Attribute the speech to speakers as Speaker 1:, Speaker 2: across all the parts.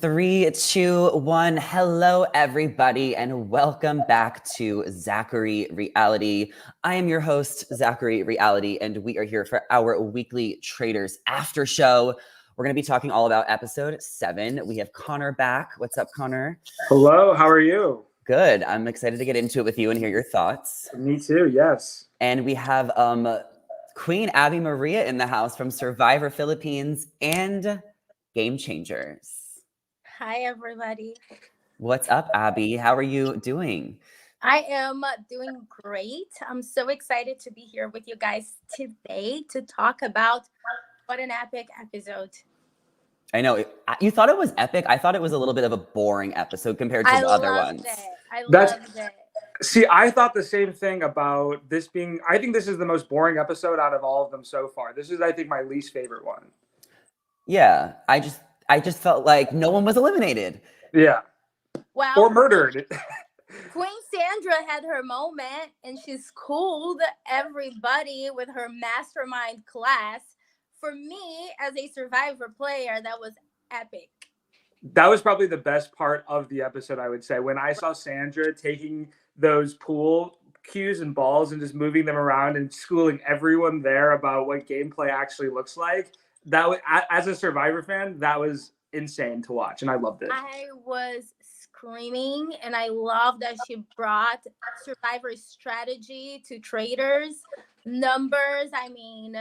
Speaker 1: Three, two, one. Hello, everybody, and welcome back to Zachary Reality. I am your host, Zachary Reality, and we are here for our weekly Traitors after show. We're going to be talking all about episode 7. We have Connor back. What's up, Connor?
Speaker 2: Hello, how are you?
Speaker 1: Good. I'm excited to get into it with you and hear your thoughts.
Speaker 2: Me too, yes.
Speaker 1: And we have Queen Abi Maria in the house from Survivor Philippines and Game Changers.
Speaker 3: Hi, everybody.
Speaker 1: What's up, Abi? How are you doing?
Speaker 3: I am doing great. I'm so excited to be here with you guys today to talk about what an epic episode.
Speaker 1: I know. You thought it was epic. I thought it was a little bit of a boring episode compared to the other ones.
Speaker 3: I loved it.
Speaker 2: See, I thought the same thing about this being, I think this is the most boring episode out of all of them so far. This is, I think, my least favorite one.
Speaker 1: Yeah, I just felt like no one was eliminated.
Speaker 2: Yeah.
Speaker 3: Well,
Speaker 2: or murdered.
Speaker 3: Queen Sandra had her moment and she schooled everybody with her mastermind class. For me, as a Survivor player, that was epic.
Speaker 2: That was probably the best part of the episode, I would say. When I saw Sandra taking those pool cues and balls and just moving them around and schooling everyone there about what gameplay actually looks like, that was, as a Survivor fan, that was insane to watch, and I loved it.
Speaker 3: I was screaming, and I love that she brought Survivor strategy to Traitors. Numbers, I mean,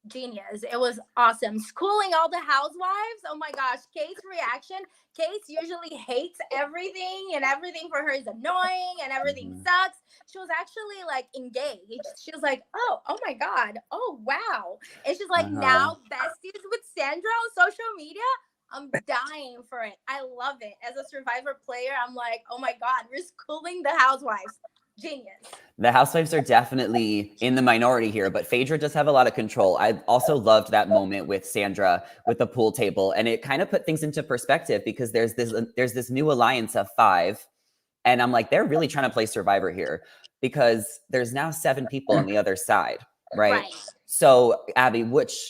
Speaker 3: genius. It was awesome. Schooling all the housewives. Oh my gosh, Kate's reaction. Kate usually hates everything, and everything for her is annoying, and everything sucks. She was actually like engaged. She was like, oh my God. Oh, wow. And she's like, now besties with Sandra on social media. I'm dying for it. I love it. As a Survivor player, I'm like, oh my God, we're schooling the housewives. Genius.
Speaker 1: The housewives are definitely in the minority here, but Phaedra does have a lot of control. I also loved that moment with Sandra with the pool table, and it kind of put things into perspective because there's this new alliance of 5, and I'm like, they're really trying to play Survivor here because there's now 7 people on the other side, right? So, Abi, which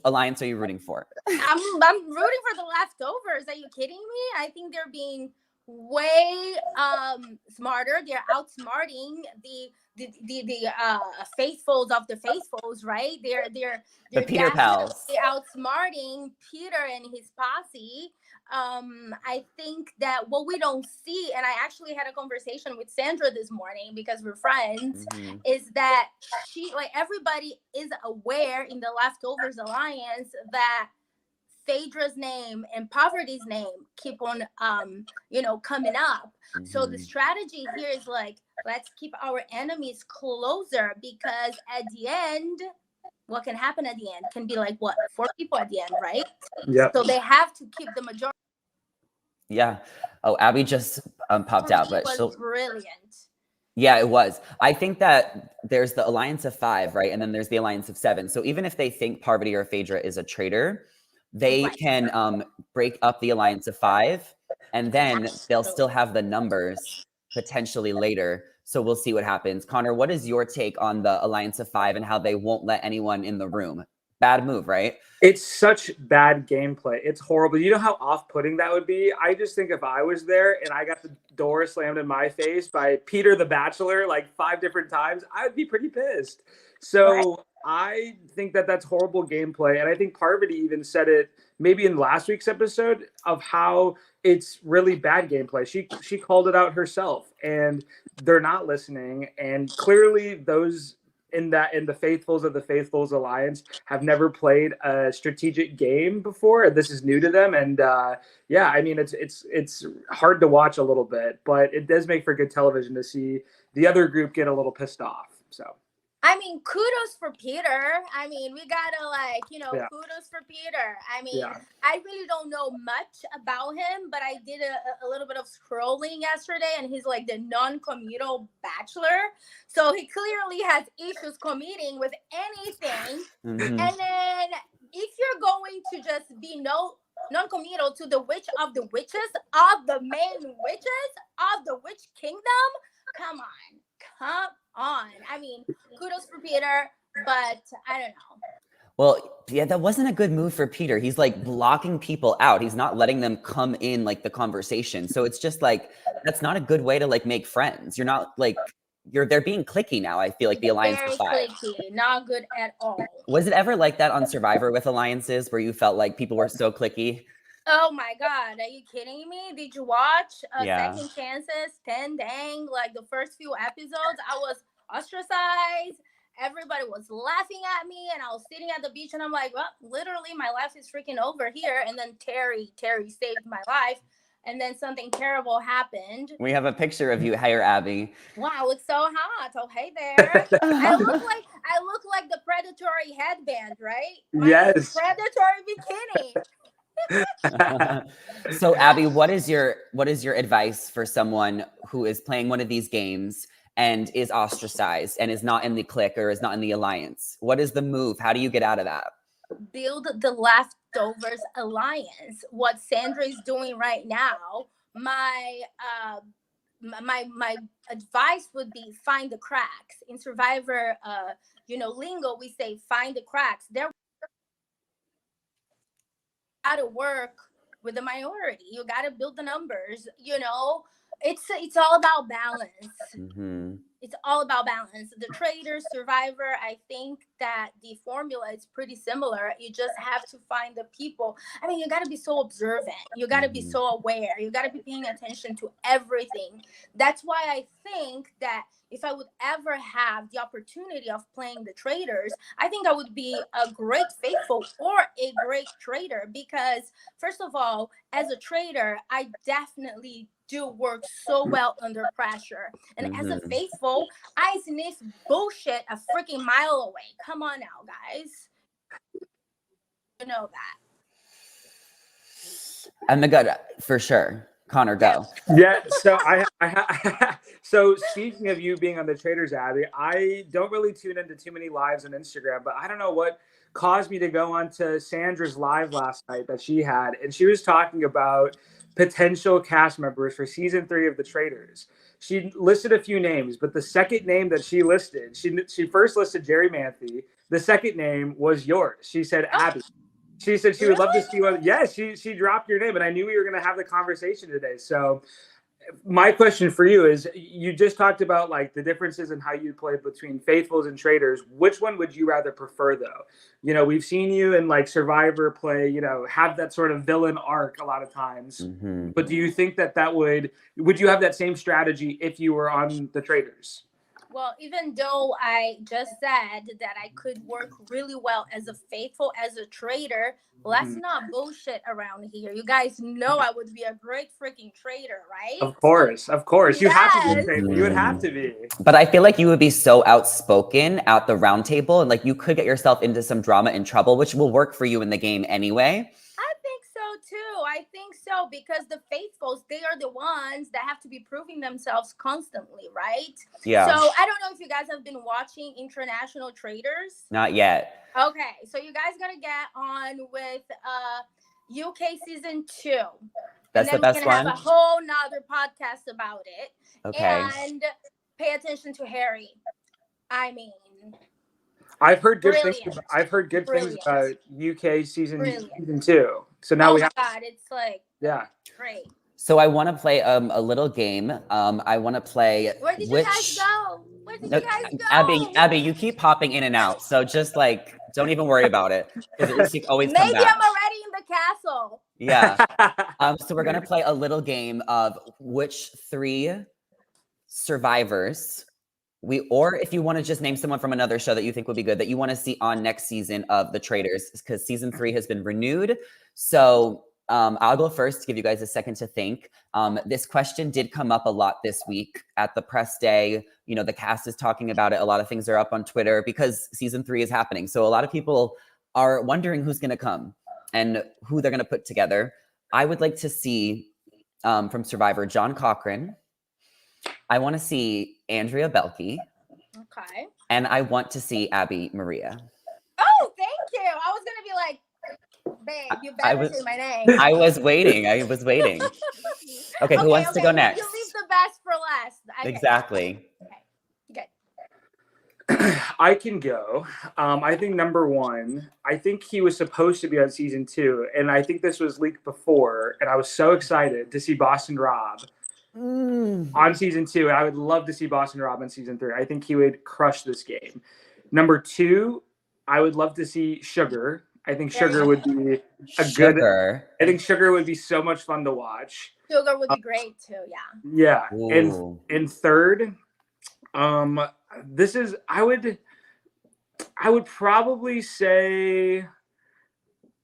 Speaker 1: alliance are you rooting for?
Speaker 3: I'm rooting for the leftovers. Are you kidding me? I think they're being way smarter. They're outsmarting the faithfuls of the faithfuls, right? They're
Speaker 1: the Peter pals.
Speaker 3: Outsmarting Peter and his posse. I think that what we don't see, and I actually had a conversation with Sandra this morning because we're friends, is that everybody is aware in the Leftovers Alliance that Phaedra's name and Poverty's name keep on coming up. So the strategy here is like, let's keep our enemies closer, because at the end, what can happen at the end can be like 4 people at the end, right?
Speaker 2: Yeah.
Speaker 3: So they have to keep the majority.
Speaker 1: Yeah. Oh, Abi just popped out, but
Speaker 3: it was brilliant.
Speaker 1: Yeah, it was. I think that there's the alliance of 5, right? And then there's the alliance of 7. So even if they think Parvati or Phaedra is a traitor, they can break up the alliance of 5, and then they'll still have the numbers potentially later. So we'll see what happens. Connor, what is your take on the alliance of 5 and how they won't let anyone in the room? Bad move, right?
Speaker 2: It's such bad gameplay. It's horrible. You know how off-putting that would be? I just think if I was there and I got the door slammed in my face by Peter the Bachelor like 5 different times, I would be pretty pissed. So I think that that's horrible gameplay. And I think Parvati even said it maybe in last week's episode of how it's really bad gameplay. She called it out herself, and they're not listening. And clearly those in the Faithfuls of the Faithfuls Alliance have never played a strategic game before. This is new to them. And yeah, I mean, it's hard to watch a little bit, but it does make for good television to see the other group get a little pissed off. So
Speaker 3: I mean, kudos for Peter. I mean, we gotta kudos for Peter. I mean, I really don't know much about him, but I did a little bit of scrolling yesterday, and he's like the non-committal bachelor. So he clearly has issues committing with anything. And then if you're going to just be non-committal to the witch of the witches, of the main witches of the witch kingdom, come on. I mean, kudos for Peter, but I don't know.
Speaker 1: Well, yeah, that wasn't a good move for Peter. He's like blocking people out. He's not letting them come in like the conversation. So it's just like that's not a good way to like make friends. You're not like they're being cliquey now. I feel like the alliance
Speaker 3: Very
Speaker 1: of five.
Speaker 3: clicky, not good at all.
Speaker 1: Was it ever like that on Survivor with alliances where you felt like people were so cliquey?
Speaker 3: Oh my God, are you kidding me? Did you watch
Speaker 1: Yeah.
Speaker 3: Second Chances? 10 dang, like the first few episodes, I was ostracized. Everybody was laughing at me, and I was sitting at the beach, and I'm like, well, literally, my life is freaking over here. And then Terry saved my life, and then something terrible happened.
Speaker 1: We have a picture of you. Hey, Abby.
Speaker 3: Wow, it's so hot. Oh, hey there. I look like the predatory headband, right?
Speaker 2: Yes.
Speaker 3: Predatory bikini.
Speaker 1: So Abby, what is your advice for someone who is playing one of these games and is ostracized and is not in the clique or is not in the alliance? What is the move? How do you get out of that?
Speaker 3: Build the leftovers alliance. What Sandra is doing right now, my advice would be find the cracks. In Survivor lingo, we say find the cracks. There got to work with the minority. You got to build the numbers. It's all about balance.
Speaker 1: Mm-hmm.
Speaker 3: It's all about balance. The Traitors, Survivor, I think that the formula is pretty similar. You just have to find the people. I mean, you got to be so observant. You got to be so aware. You got to be paying attention to everything. That's why I think that if I would ever have the opportunity of playing the Traitors, I think I would be a great faithful or a great traitor because, first of all, as a traitor, I definitely do work so well under pressure. And as a faithful, I sniff bullshit a freaking mile away. Come on now, guys. You know that.
Speaker 1: I'm the good for sure. Connor, go.
Speaker 2: Yeah. So so speaking of you being on the Traitors, Abby, I don't really tune into too many lives on Instagram, but I don't know what caused me to go onto Sandra's live last night that she had, and she was talking about potential cast members for season 3 of the Traitors. She listed a few names, but the second name that she listed, she first listed Jerry Manthe. The second name was yours. She said Abby. She said she would love to see what. Yes, she dropped your name, and I knew we were going to have the conversation today. So, my question for you is: you just talked about like the differences in how you play between faithfuls and traitors. Which one would you rather prefer, though? We've seen you in like Survivor play. Have that sort of villain arc a lot of times.
Speaker 1: Mm-hmm.
Speaker 2: But do you think that would you have that same strategy if you were on the Traitors?
Speaker 3: Well, even though I just said that I could work really well as a faithful, as a traitor, let's not bullshit around here. You guys know I would be a great freaking traitor, right?
Speaker 2: Of course. You have to be a
Speaker 3: Yes.
Speaker 2: traitor. You would have to be.
Speaker 1: But I feel like you would be so outspoken at the round table, and like you could get yourself into some drama and trouble, which will work for you in the game anyway.
Speaker 3: I think so too. I think so because the faithfuls, they are the ones that have to be proving themselves constantly, right?
Speaker 1: Yeah.
Speaker 3: So I don't know if you guys have been watching International Traitors.
Speaker 1: Not yet.
Speaker 3: Okay, so you guys gotta get on with UK season 2.
Speaker 1: That's the best
Speaker 3: we're gonna
Speaker 1: one.
Speaker 3: have a whole nother podcast about it.
Speaker 1: Okay.
Speaker 3: And pay attention to Harry. I mean,
Speaker 2: I've heard good
Speaker 3: brilliant.
Speaker 2: things. I've heard good things
Speaker 3: Brilliant.
Speaker 2: about UK season
Speaker 3: Brilliant.
Speaker 2: 2. So now
Speaker 3: oh
Speaker 2: we
Speaker 3: my
Speaker 2: have.
Speaker 3: God, it's like
Speaker 2: Yeah.
Speaker 3: great.
Speaker 1: So I want to play a little game. I want to play.
Speaker 3: Where did you guys go? Where did you guys go?
Speaker 1: Abby, you keep popping in and out. So just like, don't even worry about it because you always come
Speaker 3: Maybe
Speaker 1: back.
Speaker 3: I'm already in the castle.
Speaker 1: Yeah. So we're gonna play a little game of which 3 survivors or if you want to just name someone from another show that you think would be good that you want to see on next season of the Traitors, because season 3 has been renewed. So I'll go first to give you guys a second to think. This question did come up a lot this week at the press day. The cast is talking about it. A lot of things are up on Twitter because season 3 is happening. So a lot of people are wondering who's going to come and who they're going to put together. I would like to see from Survivor, John Cochran. I want to see Andrea Belke.
Speaker 3: Okay.
Speaker 1: And I want to see Abi Maria.
Speaker 3: Oh, thank you. I was gonna be like, babe, you better say my name.
Speaker 1: I was waiting. Okay, who wants to go next?
Speaker 3: You leave the best for last. Okay.
Speaker 1: Exactly.
Speaker 3: Okay.
Speaker 2: I can go. I think number one, I think he was supposed to be on season 2, and I think this was leaked before, and I was so excited to see Boston Rob on season 2. And I would love to see Boston Rob in season 3. I think he would crush this game. Number 2, I would love to see Sugar. I think Sugar would be a good. I think Sugar would be so much fun to watch.
Speaker 3: Sugar would be great too. Yeah.
Speaker 2: Yeah,
Speaker 1: Ooh.
Speaker 2: and third, this is I would probably say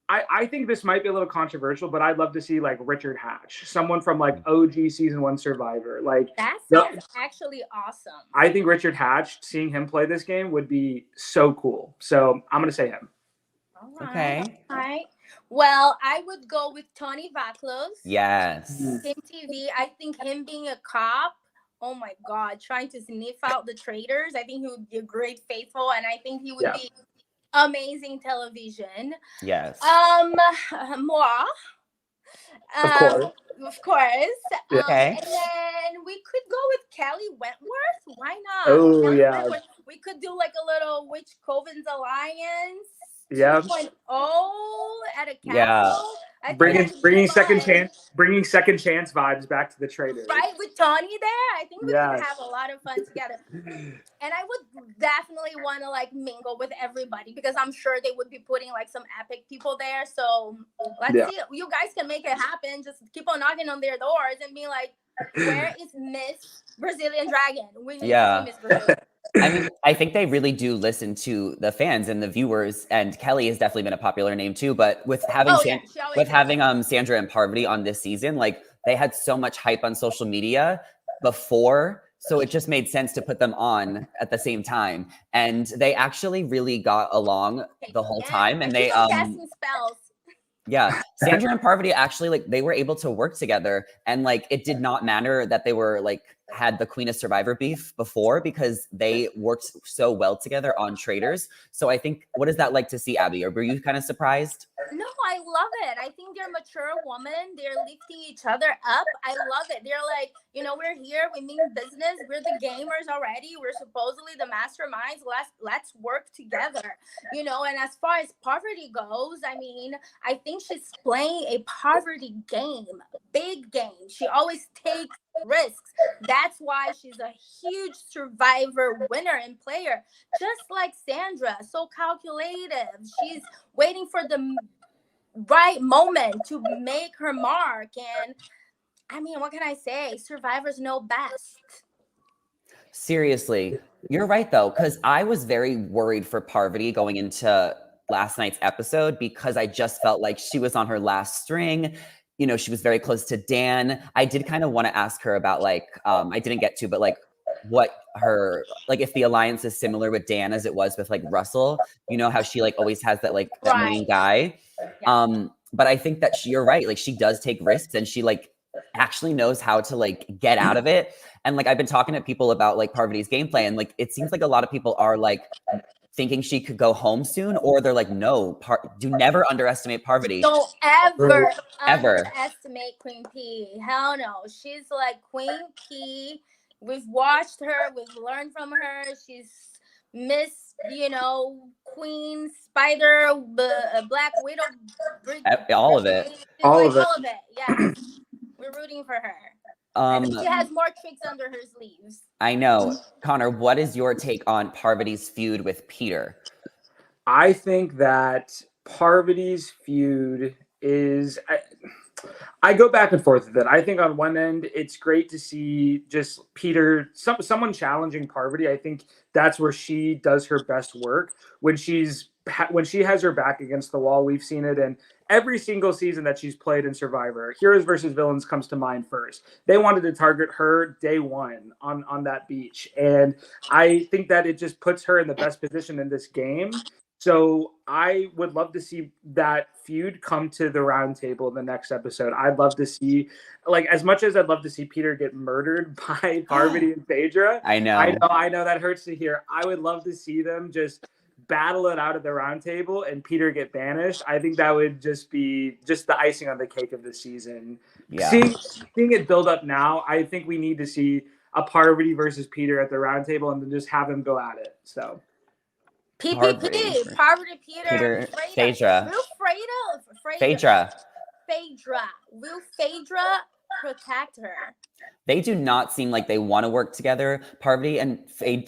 Speaker 2: I think this might be a little controversial, but I'd love to see like Richard Hatch, someone from like OG season 1 Survivor. Like
Speaker 3: that sounds actually awesome.
Speaker 2: I think Richard Hatch, seeing him play this game would be so cool. So I'm gonna say him.
Speaker 3: All right.
Speaker 1: Okay.
Speaker 3: All right. Well, I would go with Tony Vaclos.
Speaker 1: Yes.
Speaker 3: Him TV. I think him being a cop. Oh my God, trying to sniff out the traitors. I think he would be a great faithful, and I think he would be amazing television.
Speaker 1: Yes.
Speaker 3: Moi. Of course.
Speaker 1: Okay.
Speaker 3: And then we could go with Kelly Wentworth. Why not?
Speaker 2: Oh,
Speaker 3: Kelly
Speaker 2: yeah.
Speaker 3: Wentworth. We could do like a little Witch Coven's Alliance.
Speaker 2: Yeah.
Speaker 3: 2.0 at a castle.
Speaker 1: Yeah.
Speaker 2: Bringing second chance vibes back to the Traitors.
Speaker 3: Right, with Tony there, I think we could have a lot of fun together. And I would definitely want to like mingle with everybody, because I'm sure they would be putting like some epic people there. So let's see. You guys can make it happen. Just keep on knocking on their doors and be like, where is Miss Brazilian Dragon? We need to see Miss Brazilian.
Speaker 1: I mean, I think they really do listen to the fans and the viewers, and Kelly has definitely been a popular name too. But with having Sandra and Parvati on this season, like they had so much hype on social media before, so it just made sense to put them on at the same time. And they actually really got along the whole time, and they
Speaker 3: casting spells.
Speaker 1: Yeah, Sandra and Parvati actually like they were able to work together, and like it did not matter that they were like had the Queen of Survivor beef before, because they worked so well together on Traitors. So I think, what is that like to see, Abby? Or were you kind of surprised?
Speaker 3: No, I love it. I think they're mature women. They're lifting each other up. I love it. They're like, we're here. We mean business. We're the gamers already. We're supposedly the masterminds. Let's work together. And as far as Parvati goes, I mean, I think she's playing a Parvati game, big game. She always takes risks. That's why she's a huge Survivor winner and player, just like Sandra. So calculative. She's waiting for the right moment to make her mark. And I mean, what can I say? Survivors know best.
Speaker 1: Seriously, you're right though, because I was very worried for Parvati going into last night's episode, because I just felt like she was on her last string. She was very close to Dan. I did kind of want to ask her about like, I didn't get to, but like what her, like if the alliance is similar with Dan as it was with like Russell, how she like always has that like that main guy. Yeah. But I think that you're right. Like she does take risks, and she like actually knows how to like get out of it. And like, I've been talking to people about like Parvati's gameplay, and like, it seems like a lot of people are like thinking she could go home soon, or they're like, no, do never underestimate Parvati.
Speaker 3: Don't ever underestimate Queen P. Hell no. She's like Queen P. We've watched her. We've learned from her. She's Miss, Queen, Spider, Black Widow.
Speaker 1: All of it.
Speaker 2: All of it.
Speaker 3: Yeah. We're rooting for her. I think she has more tricks under her sleeves.
Speaker 1: I know. Connor, what is your take on Parvati's feud with Peter?
Speaker 2: I think that Parvati's feud is... I go back and forth with it. I think on one end, it's great to see just Peter, someone challenging Parvati. I think that's where she does her best work. When she has her back against the wall. We've seen it in every single season that she's played in Survivor. Heroes versus Villains comes to mind first. They wanted to target her day one on that beach. And I think that it just puts her in the best position in this game. So I would love to see that feud come to the round table in the next episode. I'd love to see, like, as much as I'd love to see Peter get murdered by Parvati and Phaedra. I know that hurts to hear. I would love to see them just battle it out at the round table and Peter get banished. I think that would just be just the icing on the cake of the season. Yeah. Seeing it build up now, I think we need to see a Parvati versus Peter at the round table and then just have them go at it. So
Speaker 3: PPP, Poverty Peter,
Speaker 1: Phaedra.
Speaker 3: Will
Speaker 1: Phaedra.
Speaker 3: Will Phaedra protect her?
Speaker 1: They do not seem like they want to work together. Parvati and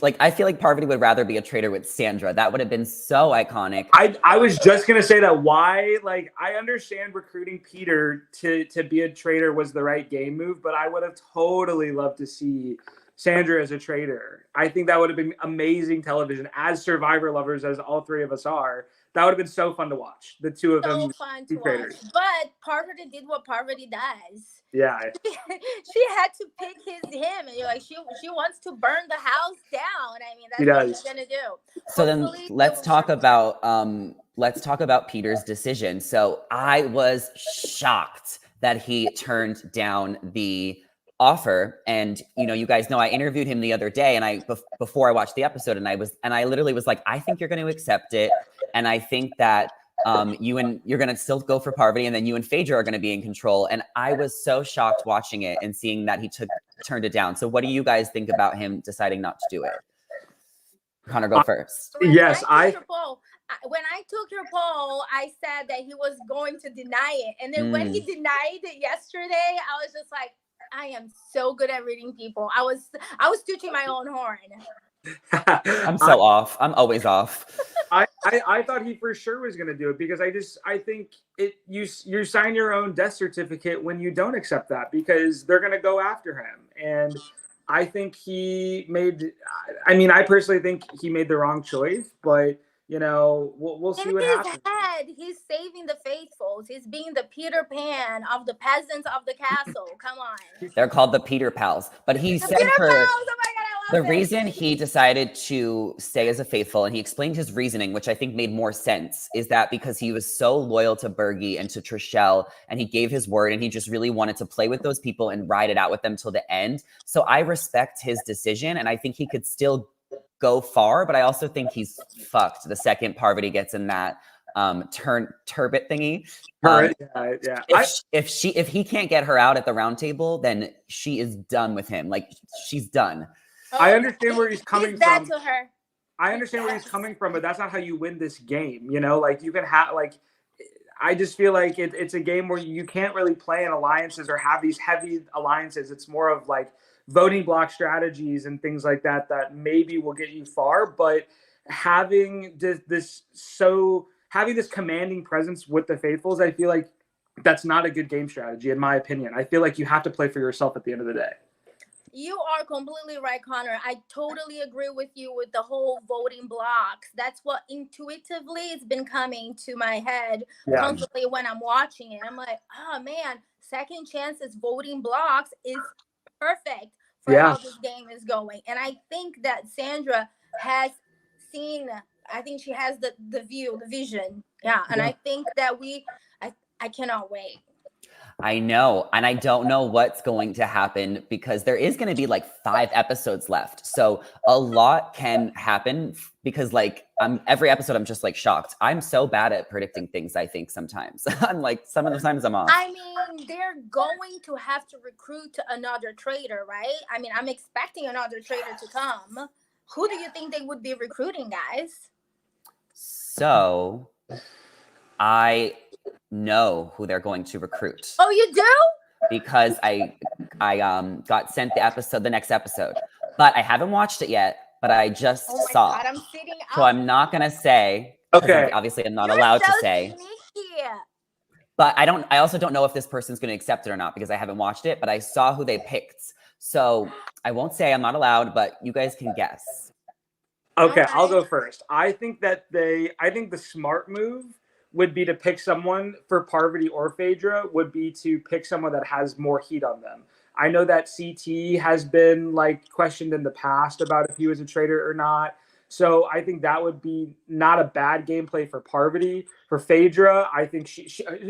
Speaker 1: like I feel like Parvati would rather be a traitor with Sandra. That would have been so iconic.
Speaker 2: I was just gonna say that why, like, I understand recruiting Peter to be a traitor was the right game move, but I would have totally loved to see Sandra as a traitor. I think that would have been amazing television. As Survivor lovers, as all three of us are, that would have been so fun to watch. The two of them
Speaker 3: Fun
Speaker 2: be
Speaker 3: to
Speaker 2: traitors.
Speaker 3: watch. But Parvati did what Parvati does.
Speaker 2: Yeah.
Speaker 3: She had to pick him, and you're like, she wants to burn the house down. I mean, that's what she's gonna do.
Speaker 1: So then let's talk about Peter's decision. So I was shocked that he turned down the offer. And you guys know I interviewed him the other day, and before I watched the episode, and I literally was like, I think you're going to accept it, and I think that you're going to still go for Parvati, and then you and Phaedra are going to be in control. And I was so shocked watching it and seeing that he turned it down. So what do you guys think about him deciding not to do it? Connor, go first.
Speaker 3: When I took your poll, I said that he was going to deny it. And then when he denied it yesterday, I was just like, I am so good at reading people. I was tooting my own horn.
Speaker 1: I'm so off. I'm always off.
Speaker 2: I thought he for sure was going to do it because I think you sign your own death certificate when you don't accept that because they're going to go after him. And I think I personally think he made the wrong choice, but we'll see what happens.
Speaker 3: He's saving the faithfuls. He's being the Peter Pan of the peasants of the castle. Come on.
Speaker 1: They're called the Peter Pals. But he said the reason he decided to stay as a faithful, and he explained his reasoning, which I think made more sense, is that because he was so loyal to Bergie and to Trishelle, and he gave his word, and he just really wanted to play with those people and ride it out with them till the end. So I respect his decision, and I think he could still go far, but I also think he's fucked the second Parvati gets in that turbot thingy. If he can't get her out at the round table, then she is done with him. Like, she's done.
Speaker 2: I understand where he's coming from.
Speaker 3: To her.
Speaker 2: I understand where he's coming from, but that's not how you win this game. Like you can have I just feel like it's a game where you can't really play in alliances or have these heavy alliances. It's more of like voting block strategies and things like that maybe will get you far, but having this commanding presence with the faithfuls, I feel like that's not a good game strategy in my opinion. I feel like you have to play for yourself at the end of the day.
Speaker 3: You are completely right, Connor. I totally agree with you with the whole voting blocks. That's what intuitively has been coming to my head constantly when I'm watching it. I'm like, oh man, second chances voting blocks is perfect for how this game is going. And I think that Sandra has seen, I think she has the vision. Yeah. And I think that I cannot wait.
Speaker 1: I know. And I don't know what's going to happen because there is going to be like 5 episodes left. So a lot can happen because every episode I'm just like shocked. I'm so bad at predicting things, I think sometimes. I'm like, some of the times I'm off.
Speaker 3: I mean, they're going to have to recruit another traitor, right? I mean, I'm expecting another traitor to come. Who do you think they would be recruiting, guys?
Speaker 1: So I know who they're going to recruit.
Speaker 3: Oh, you do?
Speaker 1: Because I got sent the next episode, but I haven't watched it yet. But I just saw.
Speaker 3: God, I'm sitting up.
Speaker 1: So I'm not gonna say.
Speaker 2: Okay.
Speaker 1: Obviously, I'm not allowed to say.
Speaker 3: Sneaky.
Speaker 1: But I also don't know if this person's going to accept it or not because I haven't watched it. But I saw who they picked, so I won't say. I'm not allowed, but you guys can guess.
Speaker 2: Okay, I'll go first. I think the smart move would be to pick someone for Parvati or Phaedra would be to pick someone that has more heat on them. I know that CT has been questioned in the past about if he was a traitor or not. So I think that would be not a bad gameplay for Parvati. For Phaedra, I think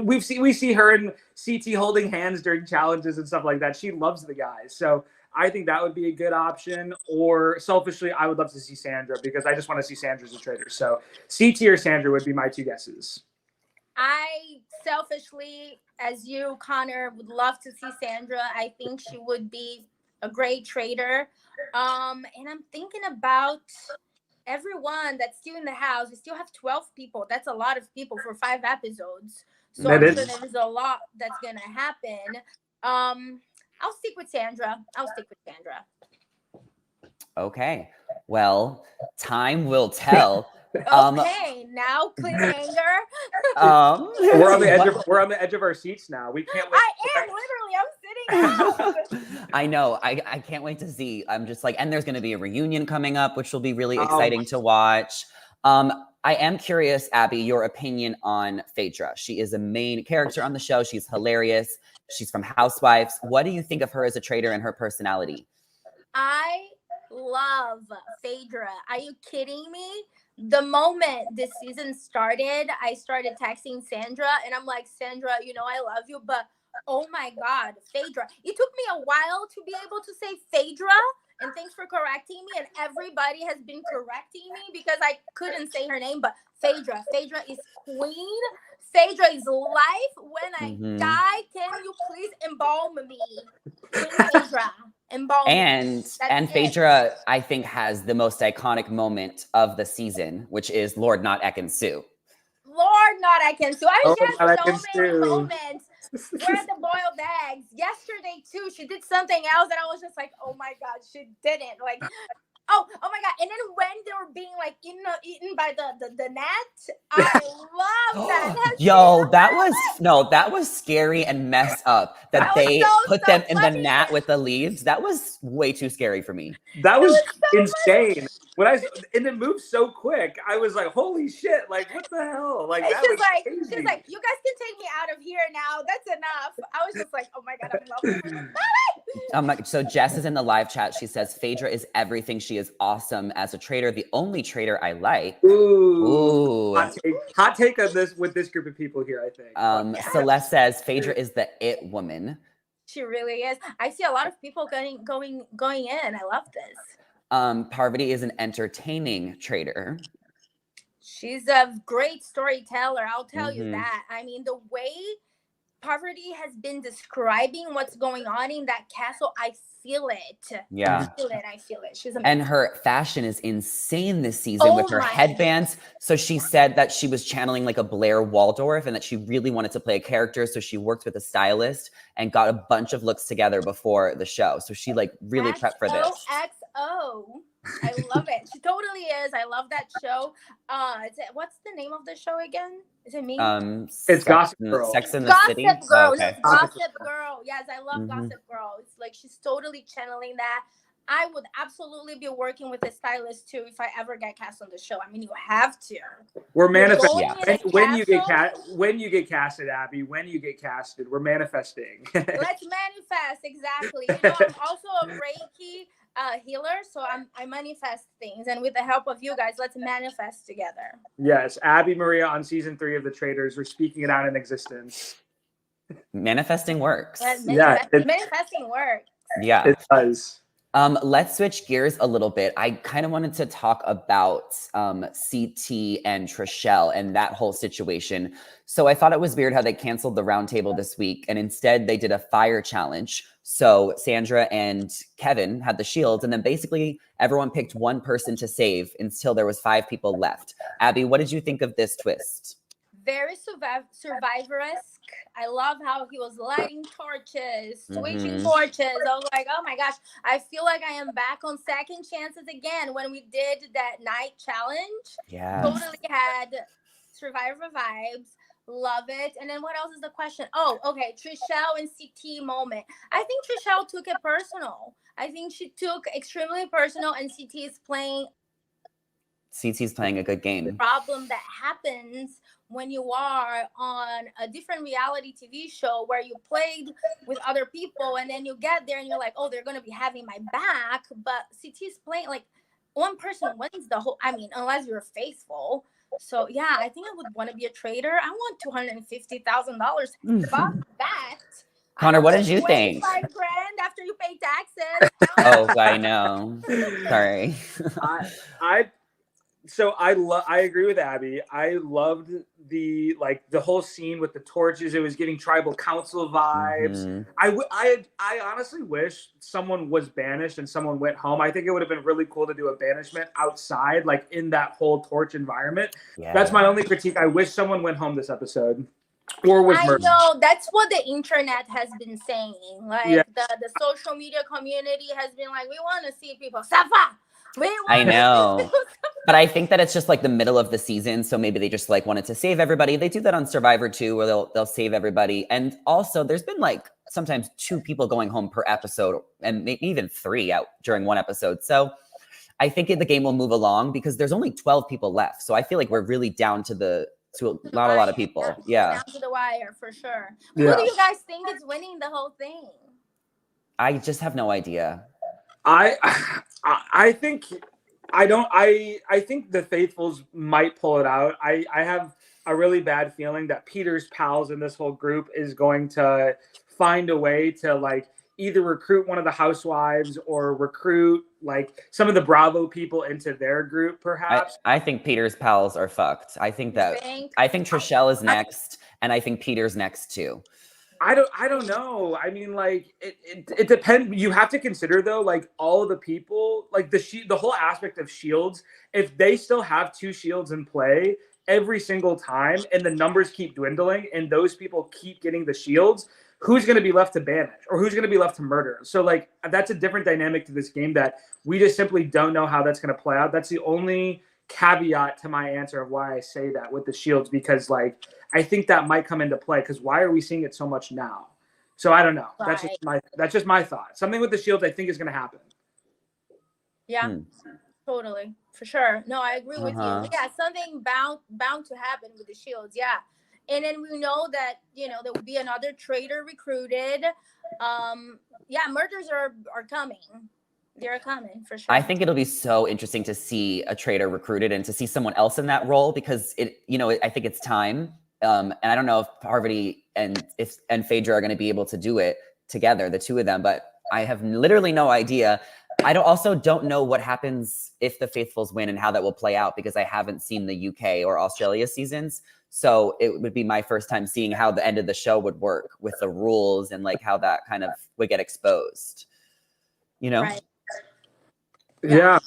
Speaker 2: we see her and CT holding hands during challenges and stuff like that. She loves the guys. So I think that would be a good option. Or selfishly, I would love to see Sandra because I just want to see Sandra as a traitor. So CT or Sandra would be my 2 guesses.
Speaker 3: I selfishly, as you, Connor, would love to see Sandra. I think she would be a great traitor. And I'm thinking about everyone that's still in the house. We still have 12 people. That's a lot of people for 5 episodes. So
Speaker 2: That
Speaker 3: I'm
Speaker 2: is.
Speaker 3: sure there's a lot that's gonna happen. I'll stick with Sandra.
Speaker 1: Okay. Well, time will tell.
Speaker 3: Okay, now cliffhanger.
Speaker 2: We're on the edge
Speaker 1: what-
Speaker 2: of our seats now. We can't wait.
Speaker 3: I am literally. I'm sitting out.
Speaker 1: I know. I can't wait to see. I'm just like, and there's going to be a reunion coming up, which will be really
Speaker 2: Oh.
Speaker 1: exciting to watch. I am curious, Abby, your opinion on Phaedra. She is a main character on the show. She's hilarious. She's from Housewives. What do you think of her as a traitor and her personality?
Speaker 3: I love Phaedra. Are you kidding me? The moment this season started, I started texting Sandra, and I'm like, Sandra, you know I love you, but oh my God, Phaedra. It took me a while to be able to say Phaedra, and thanks for correcting me. And everybody has been correcting me because I couldn't say her name, but Phaedra. Phaedra is queen. Phaedra is life. When I die, can you please embalm me? Queen Phaedra. Embalm me.
Speaker 1: And Phaedra, I think, has the most iconic moment of the season, which is Lord Not Ekin-Su.
Speaker 3: Lord Not Ekin-Su. I
Speaker 2: Oh,
Speaker 3: she
Speaker 2: Not
Speaker 3: has so many
Speaker 2: Ekin-Su.
Speaker 3: moments. Where are the boiled eggs? Yesterday too, she did something else and I was just like, oh my God, she didn't. Like, oh my God. And then when they were being like eaten by the net, I love that.
Speaker 1: Yo, that was scary and messed up that they put them in the gnat with the leaves. That was way too scary for me.
Speaker 2: That was insane. And it moved so quick. I was like, holy shit, like what the hell? Like that was crazy.
Speaker 3: She's like, you guys can take me out of here now. That's enough. I was just like, oh my God, I'm loving it.
Speaker 1: So Jess is in the live chat. She says Phaedra is everything. She is awesome as a traitor. The only traitor I like.
Speaker 2: Ooh. Hot take on this with this group of people here, I think.
Speaker 1: Celeste says Phaedra is the it woman.
Speaker 3: She really is. I see a lot of people going in. I love this.
Speaker 1: Parvati is an entertaining traitor.
Speaker 3: She's a great storyteller. I'll tell you that. I mean, the way Parvati has been describing what's going on in that castle, I feel it.
Speaker 1: Yeah.
Speaker 3: I feel it. She's amazing.
Speaker 1: And her fashion is insane this season with her headbands. So she said that she was channeling like a Blair Waldorf and that she really wanted to play a character. So she worked with a stylist and got a bunch of looks together before the show. So she like really prepped for this.
Speaker 3: XO. I love it. She totally is. I love that show. What's the name of the show again? Is it me?
Speaker 2: It's Gossip Girl.
Speaker 1: Sex in the City.
Speaker 3: Gossip Girl.
Speaker 1: Oh, okay.
Speaker 3: Gossip Girl. Yes, I love Gossip Girl. It's like she's totally channeling that. I would absolutely be working with a stylist too if I ever get cast on the show. I mean, you have to.
Speaker 2: We're manifesting. When you get casted, Abby, when you get casted, we're manifesting.
Speaker 3: Let's manifest, exactly. You know, I'm also a Reiki healer, so I manifest things, and with the help of you guys, let's manifest together.
Speaker 2: Yes, Abi Maria on season 3 of the Traitors. We're speaking it out in existence.
Speaker 1: Manifesting works.
Speaker 3: Manifesting works.
Speaker 1: Yeah,
Speaker 2: it does.
Speaker 1: Let's switch gears a little bit. I kind of wanted to talk about CT and Trishelle and that whole situation. So I thought it was weird how they canceled the roundtable this week and instead they did a fire challenge. So Sandra and Kevin had the shields and then basically everyone picked one person to save until there was 5 people left. Abby, what did you think of this twist?
Speaker 3: Very survivor-esque. I love how he was lighting torches, switching torches. I was like, oh my gosh, I feel like I am back on Second Chances again when we did that night challenge.
Speaker 1: Yeah.
Speaker 3: Totally had survivor vibes. Love it. And then what else is the question? Oh, okay. Trishelle and CT moment. I think Trishelle took it personal. I think she took extremely personal and CT's playing a
Speaker 1: good game.
Speaker 3: The problem that happens when you are on a different reality TV show where you played with other people and then you get there and you're like, oh, they're going to be having my back. But CT's playing like one person wins the whole, I mean, unless you're faithful. So yeah, I think I would want to be a traitor. I want $250,000 about that.
Speaker 1: Connor, what did you think?
Speaker 3: $25,000 after you pay taxes.
Speaker 1: Oh, I know. Sorry.
Speaker 2: So I agree with Abby. I loved the whole scene with the torches. It was giving tribal council vibes.
Speaker 1: Mhm.
Speaker 2: I honestly wish someone was banished and someone went home. I think it would have been really cool to do a banishment outside, like in that whole torch environment.
Speaker 1: Yeah.
Speaker 2: That's my only critique. I wish someone went home this episode or was
Speaker 3: I
Speaker 2: murdered.
Speaker 3: know that's what the internet has been saying. Like
Speaker 2: Yeah.
Speaker 3: the social media community has been like, we want to see people suffer.
Speaker 1: I know. But I think that it's just like the middle of the season, so maybe they just like wanted to save everybody. They do that on Survivor too, where they'll save everybody. And also, there's been like sometimes 2 people going home per episode, and maybe even 3 out during one episode. So I think the game will move along because there's only 12 people left. So I feel like we're really down to not a lot of people. Yeah.
Speaker 3: Down to the wire for sure.
Speaker 2: Yeah.
Speaker 3: Who do you guys think is winning the whole thing?
Speaker 1: I just have no idea.
Speaker 2: I think I think the Faithfuls might pull it out. I have a really bad feeling that Peter's pals in this whole group is going to find a way to like either recruit one of the housewives or recruit like some of the Bravo people into their group, perhaps.
Speaker 1: I think Peter's pals are fucked. I think Trishelle is next, and I think Peter's next too.
Speaker 2: I don't know. I mean, like it depends. You have to consider though, like all of the people, like the whole aspect of shields. If they still have 2 shields in play every single time, and the numbers keep dwindling, and those people keep getting the shields, who's going to be left to banish or who's going to be left to murder? So like that's a different dynamic to this game that we just simply don't know how that's going to play out. That's the only caveat to my answer of why I say that with the shields, because like I think that might come into play because why are we seeing it so much now? So I don't know.
Speaker 3: Right.
Speaker 2: That's just my thought. Something with the shields I think is going to happen.
Speaker 3: Yeah, totally, for sure. No, I agree with you. Yeah, something bound to happen with the shields. Yeah, and then we know that there will be another traitor recruited. Yeah, murders are coming. They're coming for sure.
Speaker 1: I think it'll be so interesting to see a traitor recruited and to see someone else in that role because I think it's time. And I don't know if Parvati and Phaedra are going to be able to do it together, the 2 of them, but I have literally no idea. I also don't know what happens if the Faithfuls win and how that will play out because I haven't seen the UK or Australia seasons. So it would be my first time seeing how the end of the show would work with the rules and like how that kind of would get exposed. Right.
Speaker 2: Yeah.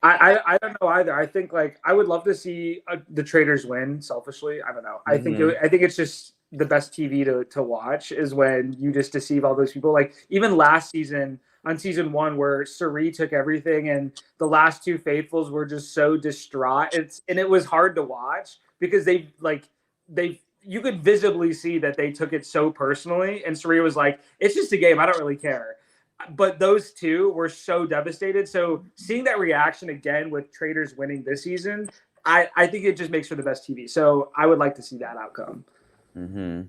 Speaker 2: I don't know either. I think like I would love to see the Traitors win. Selfishly, I don't know. I think it's just the best TV to watch is when you just deceive all those people. Like even last season on season 1, where Cirie took everything and the last 2 Faithfuls were just so distraught. It was hard to watch because you could visibly see that they took it so personally. And Cirie was like, "It's just a game. I don't really care." But those 2 were so devastated. So seeing that reaction again with Traitors winning this season, I think it just makes for the best TV. So I would like to see that outcome.
Speaker 1: Mm-hmm.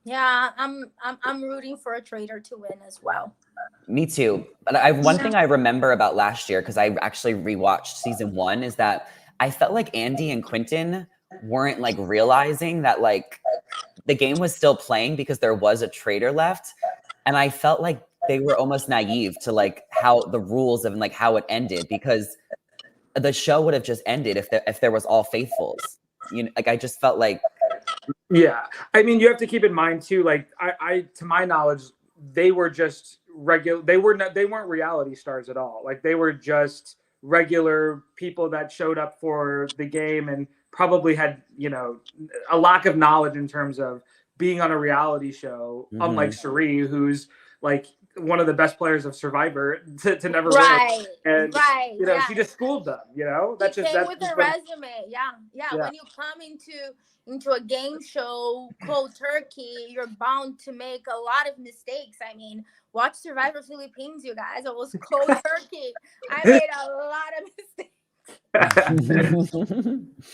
Speaker 3: Yeah, I'm rooting for a traitor to win as well.
Speaker 1: Me too. But one thing I remember about last year, because I actually rewatched season 1, is that I felt like Andy and Quinton weren't like realizing that like the game was still playing because there was a traitor left. And I felt like they were almost naive to like how the rules of like how it ended because the show would have just ended if there was all Faithfuls. Like I just felt like.
Speaker 2: Yeah, I mean you have to keep in mind too. Like I to my knowledge, they were just regular. They weren't reality stars at all. Like they were just regular people that showed up for the game and probably had a lack of knowledge in terms of being on a reality show. Unlike Cirie, who's like one of the best players of Survivor to never win, and she just schooled them. That's
Speaker 3: with a resume. Yeah. When you come into a game show cold turkey, you're bound to make a lot of mistakes. I mean, watch Survivor Philippines, you guys. It was cold turkey. I made a lot of mistakes.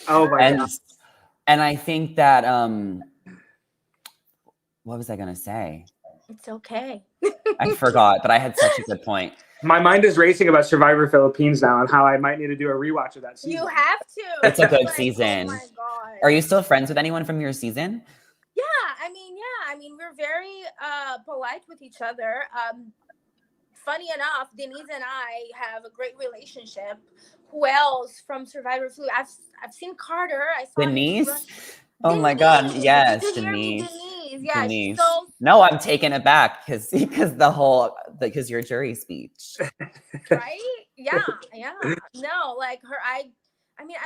Speaker 2: Oh my God.
Speaker 1: And I think that what was I gonna say?
Speaker 3: It's okay.
Speaker 1: I forgot, but I had such a good point.
Speaker 2: My mind is racing about Survivor Philippines now and how I might need to do a rewatch of that season.
Speaker 3: You have to.
Speaker 1: It's a good season.
Speaker 3: Oh my God.
Speaker 1: Are you still friends with anyone from your season?
Speaker 3: Yeah. I mean, we're very polite with each other. funny enough, Denise and I have a great relationship. Who else from Survivor Flu? I've seen Carter. I saw him
Speaker 1: Denise.
Speaker 3: rush.
Speaker 1: Oh my God.
Speaker 3: Denise,
Speaker 1: Yes,
Speaker 3: did you hear me,
Speaker 1: Denise.
Speaker 3: Denise? Yeah, she's
Speaker 1: Denise.
Speaker 3: so
Speaker 1: No, I'm taking it back because your jury speech.
Speaker 3: right. Yeah. No, like her. I mean,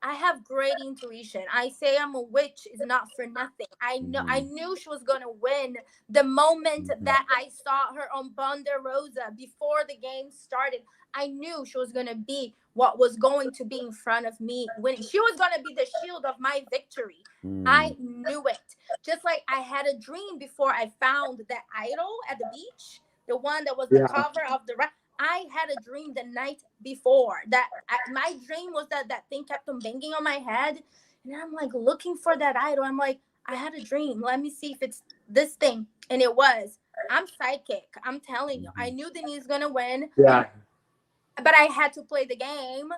Speaker 3: I have great intuition. I say I'm a witch is not for nothing. I knew she was gonna win the moment that I saw her on Ponderosa before the game started. I knew she was gonna be what was going to be in front of me winning. She was gonna be the shield of my victory. I knew it. Just like I had a dream before I found that idol at the beach, the one that was the cover of the. I had a dream the night before that my dream was that thing kept on banging on my head, and I'm like looking for that idol. I'm like, I had a dream. Let me see if it's this thing, and it was. I'm psychic. I'm telling you. I knew Denise was gonna win.
Speaker 2: Yeah.
Speaker 3: But I had to play the game,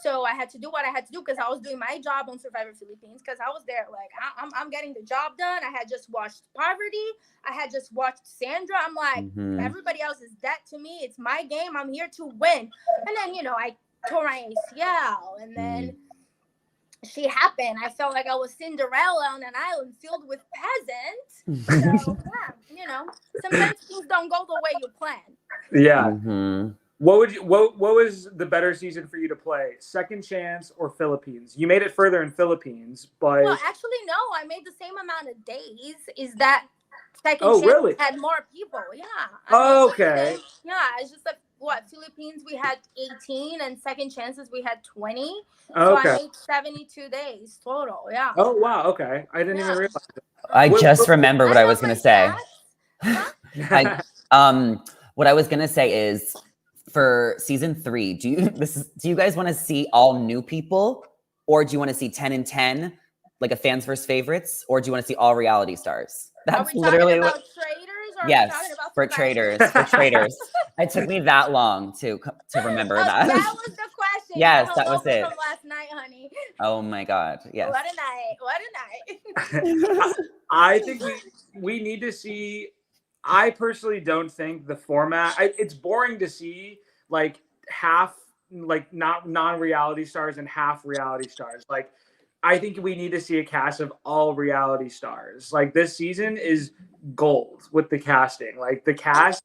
Speaker 3: so I had to do what I had to do because I was doing my job on Survivor Philippines because I was there like I'm getting the job done. I had just watched Poverty. I had just watched Sandra. I'm like, everybody else is dead to me. It's my game. I'm here to win. And then, I tore my ACL, and then she happened. I felt like I was Cinderella on an island filled with peasants. So, sometimes things don't go the way you plan.
Speaker 2: Yeah. What was the better season for you to play? Second Chance or Philippines? You made it further in Philippines, but
Speaker 3: well, actually, no. I made the same amount of days. Is that Second Chance
Speaker 2: really?
Speaker 3: had more people? Yeah.
Speaker 2: Okay.
Speaker 3: Yeah, it's just like Philippines we had 18, and Second Chances we had 20. So I made 72 days total. Yeah.
Speaker 2: Oh wow. Okay, I didn't even realize that.
Speaker 1: I just remember what I was gonna say. What I was gonna say is, for season 3, do you guys want to see all new people, or do you want to see 10 and 10, like a fans versus favorites, or do you want to see all reality stars? That's literally
Speaker 3: what. Traitors, or
Speaker 1: yes,
Speaker 3: are we talking about
Speaker 1: for Traitors. For Traitors. It took me that long to remember that.
Speaker 3: That was the question.
Speaker 1: Yes, that was it.
Speaker 3: From last night, honey.
Speaker 1: Oh my God. Yes.
Speaker 3: What a night.
Speaker 2: I think we need to see. I personally don't think the format. It's boring to see like half like not non-reality stars and half reality stars. Like I think we need to see a cast of all reality stars. Like this season is gold with the casting. Like the cast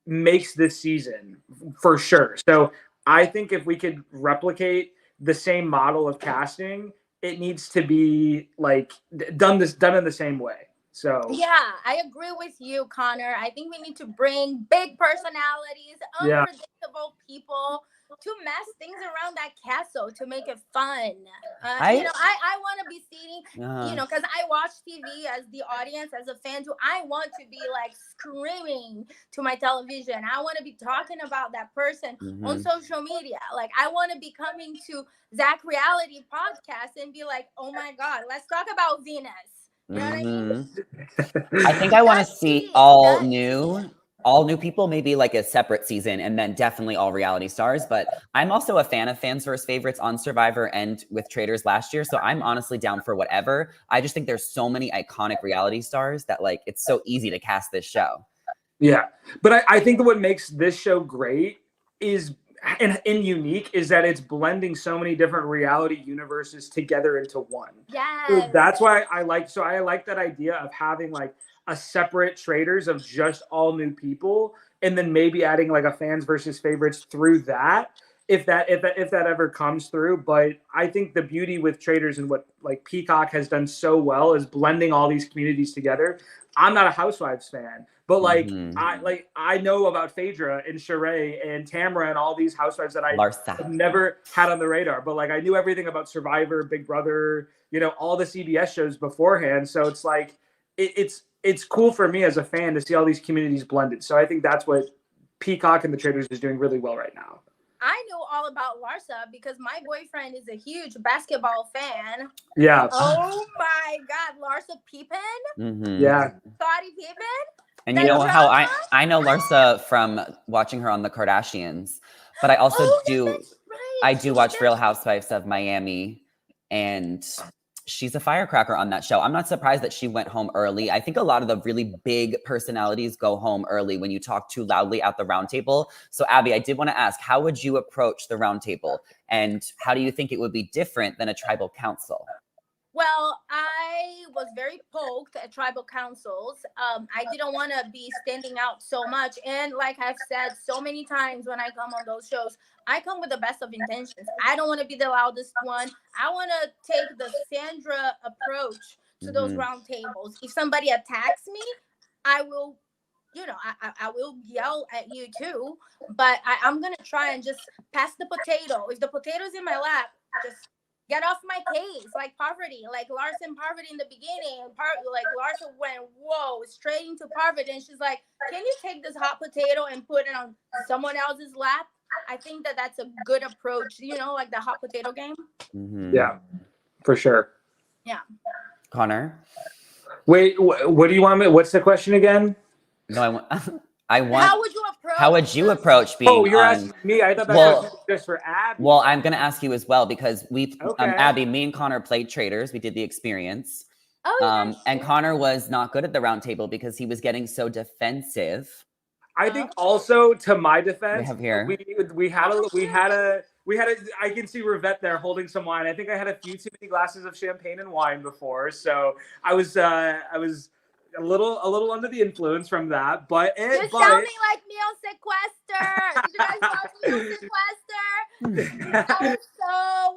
Speaker 2: makes this season for sure. So I think if we could replicate the same model of casting, it needs to be like done in the same way. So
Speaker 3: yeah, I agree with you, Connor. I think we need to bring big personalities, unpredictable people to mess things around that castle to make it fun. I want to be seeing, because I watch TV as the audience, as a fan too. I want to be like screaming to my television. I want to be talking about that person on social media. Like I want to be coming to Zach Reality podcast and be like, oh my God, let's talk about Venus. You know what I mean?
Speaker 1: I think I want to see all new people, maybe like a separate season, and then definitely all reality stars. But I'm also a fan of fans versus favorites on Survivor and with Traitors last year. So I'm honestly down for whatever. I just think there's so many iconic reality stars that like it's so easy to cast this show.
Speaker 2: Yeah. But I think that what makes this show great is and unique is that it's blending so many different reality universes together into one.
Speaker 3: Yes.
Speaker 2: So that's why I like that idea of having like a separate Traitors of just all new people, and then maybe adding like a fans versus favorites through that, if that ever comes through. But I think the beauty with Traitors and what like Peacock has done so well is blending all these communities together. I'm not a Housewives fan, but like I know about Phaedra and Sheree and Tamara and all these housewives that I have never had on the radar. But like I knew everything about Survivor, Big Brother, all the CBS shows beforehand. So it's like it's cool for me as a fan to see all these communities blended. So I think that's what Peacock and the Traitors is doing really well right now.
Speaker 3: I know all about Larsa because my boyfriend is a huge basketball fan.
Speaker 2: Yeah.
Speaker 3: Oh my God, Larsa Pippen.
Speaker 2: Yeah.
Speaker 3: Scottie Pippen.
Speaker 1: And you know how I know Larsa from watching her on the Kardashians, but I also I do watch Real Housewives of Miami, and she's a firecracker on that show. I'm not surprised that she went home early. I think a lot of the really big personalities go home early when you talk too loudly at the round table. So Abby, I did want to ask, how would you approach the round table? And how do you think it would be different than a tribal council?
Speaker 3: Well, I was very poked at tribal councils. I didn't want to be standing out so much. And like I've said so many times when I come on those shows, I come with the best of intentions. I don't want to be the loudest one. I want to take the Sandra approach to those round tables. If somebody attacks me, I will, I will yell at you too. But I'm going to try and just pass the potato. If the potato's in my lap, just get off my case, like Parvati, like Larson Parvati in the beginning. Like Larson went, whoa, straight into Parvati. And she's like, can you take this hot potato and put it on someone else's lap? I think that's a good approach, like the hot potato game.
Speaker 2: Yeah, for sure.
Speaker 3: Yeah.
Speaker 1: Connor?
Speaker 2: Wait, what do you want me? What's the question again?
Speaker 1: No, I want.
Speaker 3: How would you approach
Speaker 1: being?
Speaker 2: Oh, you're asking me. I thought that was just for Abby.
Speaker 1: Well, I'm going to ask you as well because Abby, me and Connor played Traitors. We did the experience.
Speaker 3: Oh, yeah,
Speaker 1: and Connor was not good at the round table because he was getting so defensive.
Speaker 2: I think also, to my defense,
Speaker 1: we have here.
Speaker 2: we had a. I can see Rivette there holding some wine. I think I had a few too many glasses of champagne and wine before, so I was a little under the influence from that. But
Speaker 3: you're sounding like Meal Sequester. Did you guys watch Meal Sequester? I was so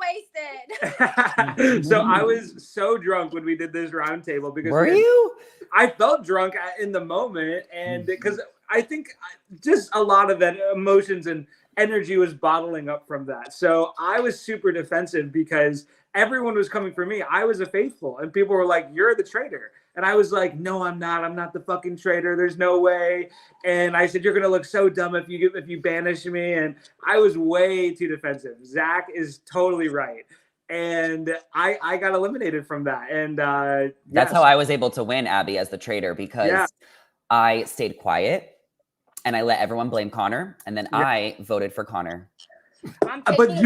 Speaker 3: wasted.
Speaker 2: So I was so drunk when we did this round table because
Speaker 1: were you?
Speaker 2: I felt drunk in the moment, and because I think just a lot of that emotions and energy was bottling up from that. So I was super defensive because everyone was coming for me. I was a faithful, and people were like, "You're the traitor." And I was like, "No, I'm not. I'm not the fucking traitor. There's no way." And I said, "You're gonna look so dumb if you banish me." And I was way too defensive. Zach is totally right. And I got eliminated from that. And
Speaker 1: that's how I was able to win, Abby, as the traitor, because I stayed quiet and I let everyone blame Connor, and then I voted for Connor.
Speaker 2: But